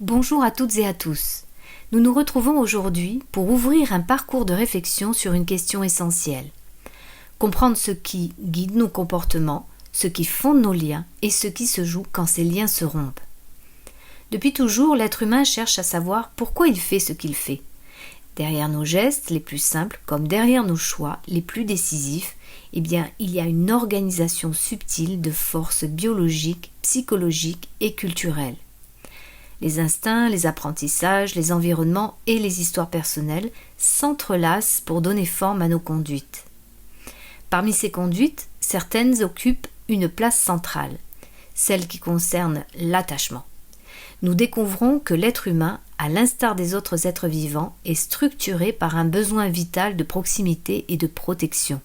Bonjour à toutes et à tous. Nous nous retrouvons aujourd'hui pour ouvrir un parcours de réflexion sur une question essentielle. Comprendre ce qui guide nos comportements, ce qui fonde nos liens et ce qui se joue quand ces liens se rompent. Depuis toujours, l'être humain cherche à savoir pourquoi il fait ce qu'il fait. Derrière nos gestes les plus simples, comme derrière nos choix les plus décisifs, il y a une organisation subtile de forces biologiques, psychologiques et culturelles. Les instincts, les apprentissages, les environnements et les histoires personnelles s'entrelacent pour donner forme à nos conduites. Parmi ces conduites, certaines occupent une place centrale, celle qui concerne l'attachement. Nous découvrons que l'être humain, à l'instar des autres êtres vivants, est structuré par un besoin vital de proximité et de protection.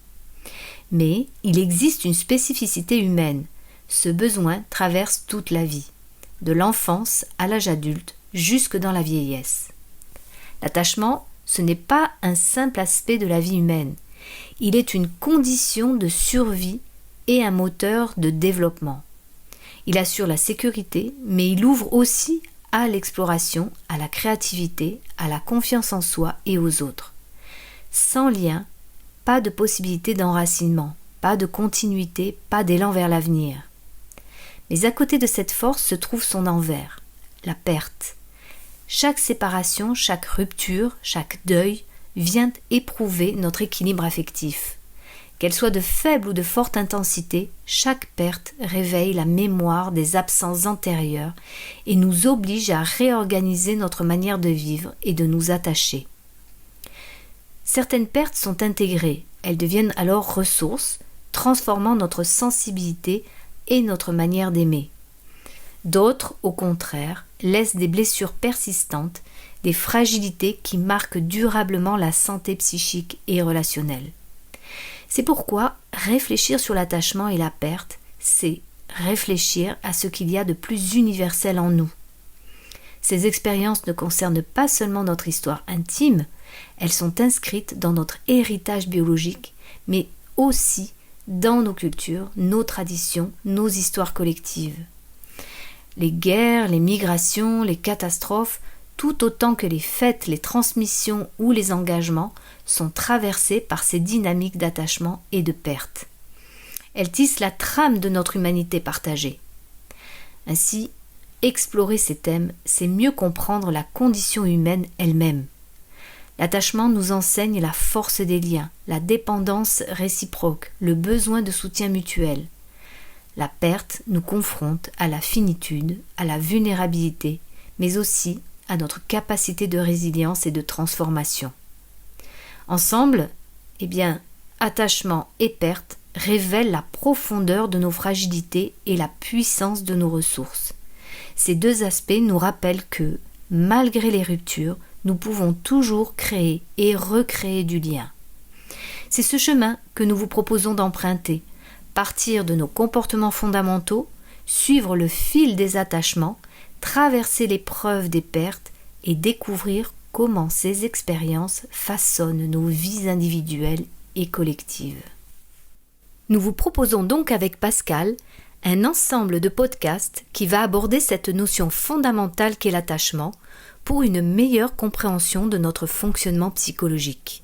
Mais il existe une spécificité humaine. Ce besoin traverse toute la vie, de l'enfance à l'âge adulte, jusque dans la vieillesse. L'attachement, ce n'est pas un simple aspect de la vie humaine. Il est une condition de survie et un moteur de développement. Il assure la sécurité, mais il ouvre aussi à l'exploration, à la créativité, à la confiance en soi et aux autres. Sans lien, pas de possibilité d'enracinement, pas de continuité, pas d'élan vers l'avenir. Mais à côté de cette force se trouve son envers, la perte. Chaque séparation, chaque rupture, chaque deuil vient éprouver notre équilibre affectif. Qu'elle soit de faible ou de forte intensité, chaque perte réveille la mémoire des absences antérieures et nous oblige à réorganiser notre manière de vivre et de nous attacher. Certaines pertes sont intégrées, elles deviennent alors ressources, transformant notre sensibilité et notre manière d'aimer. D'autres, au contraire, laissent des blessures persistantes, des fragilités qui marquent durablement la santé psychique et relationnelle. C'est pourquoi réfléchir sur l'attachement et la perte, c'est réfléchir à ce qu'il y a de plus universel en nous. Ces expériences ne concernent pas seulement notre histoire intime, elles sont inscrites dans notre héritage biologique, mais aussi dans nos cultures, nos traditions, nos histoires collectives. Les guerres, les migrations, les catastrophes, tout autant que les fêtes, les transmissions ou les engagements, sont traversés par ces dynamiques d'attachement et de perte. Elles tissent la trame de notre humanité partagée. Ainsi, explorer ces thèmes, c'est mieux comprendre la condition humaine elle-même. L'attachement nous enseigne la force des liens, la dépendance réciproque, le besoin de soutien mutuel. La perte nous confronte à la finitude, à la vulnérabilité, mais aussi à notre capacité de résilience et de transformation. Ensemble, attachement et perte révèlent la profondeur de nos fragilités et la puissance de nos ressources. Ces deux aspects nous rappellent que, malgré les ruptures, nous pouvons toujours créer et recréer du lien. C'est ce chemin que nous vous proposons d'emprunter, partir de nos comportements fondamentaux, suivre le fil des attachements, traverser l'épreuve des pertes et découvrir comment ces expériences façonnent nos vies individuelles et collectives. Nous vous proposons donc avec Pascal un ensemble de podcasts qui va aborder cette notion fondamentale qu'est l'attachement pour une meilleure compréhension de notre fonctionnement psychologique.